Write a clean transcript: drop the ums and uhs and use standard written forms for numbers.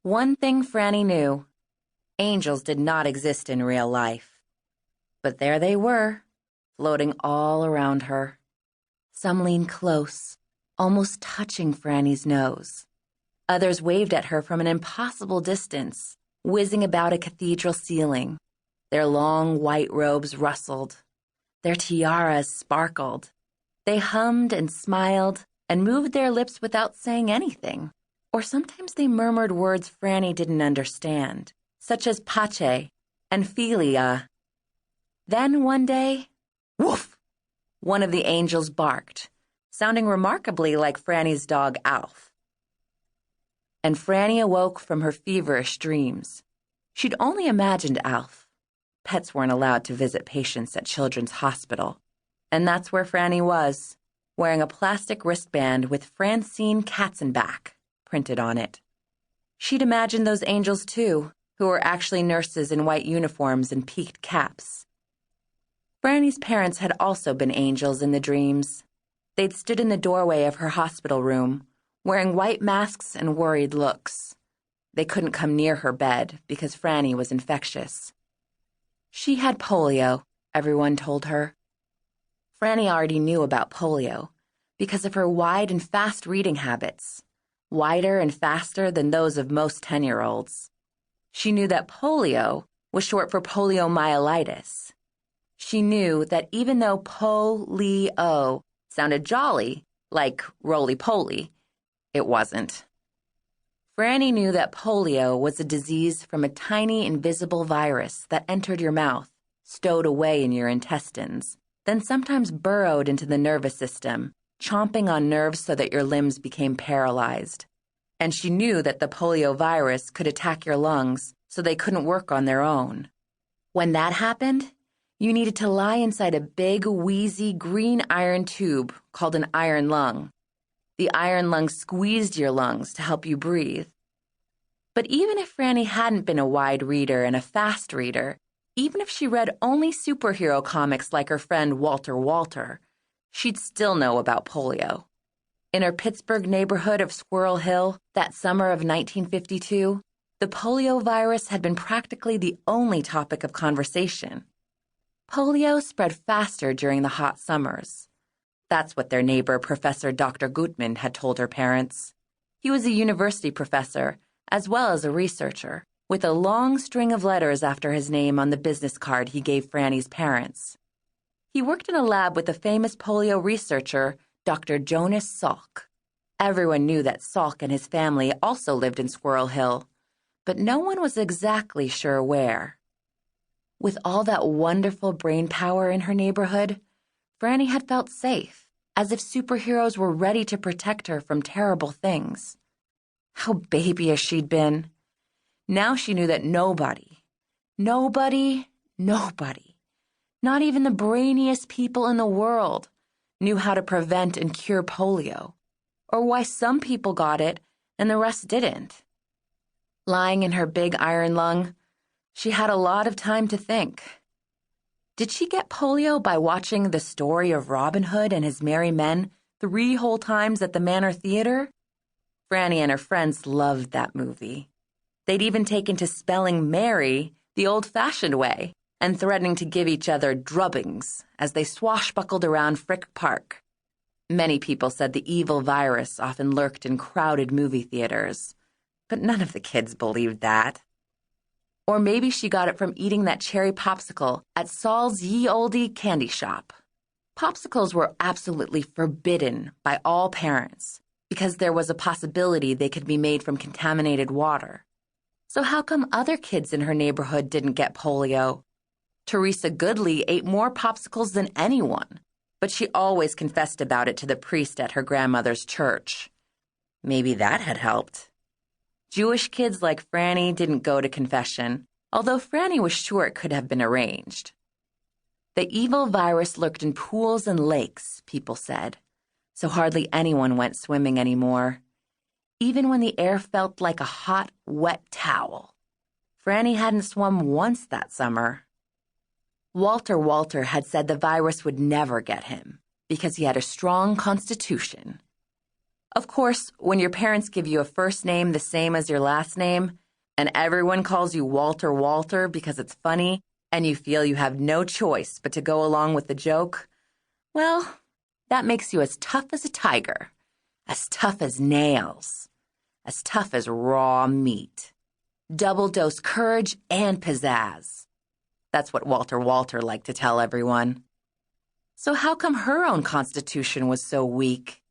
One thing Franny knew, angels did not exist in real life. But there they were, floating all around her. Some leaned close, almost touching Franny's nose. Others waved at her from an impossible distance, whizzing about a cathedral ceiling. Their long white robes rustled. Their tiaras sparkled. They hummed and smiled and moved their lips without saying anything. Or sometimes they murmured words Franny didn't understand, such as pace and philia. Then one day, woof! One of the angels barked, sounding remarkably like Franny's dog Alf. And Franny awoke from her feverish dreams. She'd only imagined Alf. Pets weren't allowed to visit patients at Children's Hospital. And that's where Franny was, wearing a plastic wristband with Franny Katzenback printed on it. She'd imagined those angels too, who were actually nurses in white uniforms and peaked caps. Franny's parents had also been angels in the dreams. They'd stood in the doorway of her hospital room, wearing white masks and worried looks. They couldn't come near her bed because Franny was infectious. She had polio, everyone told her. Franny already knew about polio because of her wide and fast reading habits, wider and faster than those of most 10-year-olds. She knew that polio was short for poliomyelitis. She knew that even though polio sounded jolly, like roly-poly, it wasn't. Franny knew that polio was a disease from a tiny invisible virus that entered your mouth, stowed away in your intestines, then sometimes burrowed into the nervous system, chomping on nerves so that your limbs became paralyzed. And she knew that the polio virus could attack your lungs so they couldn't work on their own. When that happened, you needed to lie inside a big, wheezy, green iron tube called an iron lung. The iron lung squeezed your lungs to help you breathe. But even if Franny hadn't been a wide reader and a fast reader, even if she read only superhero comics like her friend Walter, she'd still know about polio. In her Pittsburgh neighborhood of Squirrel Hill, that summer of 1952, the polio virus had been practically the only topic of conversation. Polio spread faster during the hot summers. That's what their neighbor, Professor Dr. Gutman, had told her parents. He was a university professor, as well as a researcher, with a long string of letters after his name on the business card he gave Franny's parents. He worked in a lab with the famous polio researcher, Dr. Jonas Salk. Everyone knew that Salk and his family also lived in Squirrel Hill, but no one was exactly sure where. With all that wonderful brain power in her neighborhood, Franny had felt safe, as if superheroes were ready to protect her from terrible things. How babyish she'd been. Now she knew that nobody, not even the brainiest people in the world, knew how to prevent and cure polio, or why some people got it and the rest didn't. Lying in her big iron lung, she had a lot of time to think. Did she get polio by watching The Story of Robin Hood and His Merry Men 3 whole times at the Manor Theater? Franny and her friends loved that movie. They'd even taken to spelling Mary the old-fashioned way and threatening to give each other drubbings as they swashbuckled around Frick Park. Many people said the evil virus often lurked in crowded movie theaters, but none of the kids believed that. Or maybe she got it from eating that cherry popsicle at Saul's Ye Olde candy shop. Popsicles were absolutely forbidden by all parents because there was a possibility they could be made from contaminated water. So how come other kids in her neighborhood didn't get polio? Teresa Goodley ate more popsicles than anyone, but she always confessed about it to the priest at her grandmother's church. Maybe that had helped. Jewish kids like Franny didn't go to confession, although Franny was sure it could have been arranged. The evil virus lurked in pools and lakes, people said, so hardly anyone went swimming anymore, even when the air felt like a hot, wet towel. Franny hadn't swum once that summer. Walter had said the virus would never get him because he had a strong constitution. Of course, when your parents give you a first name the same as your last name, and everyone calls you Walter Walter because it's funny, and you feel you have no choice but to go along with the joke, well, that makes you as tough as a tiger, as tough as nails, as tough as raw meat. Double-dose courage and pizzazz. That's what Walter Walter liked to tell everyone. So how come her own constitution was so weak?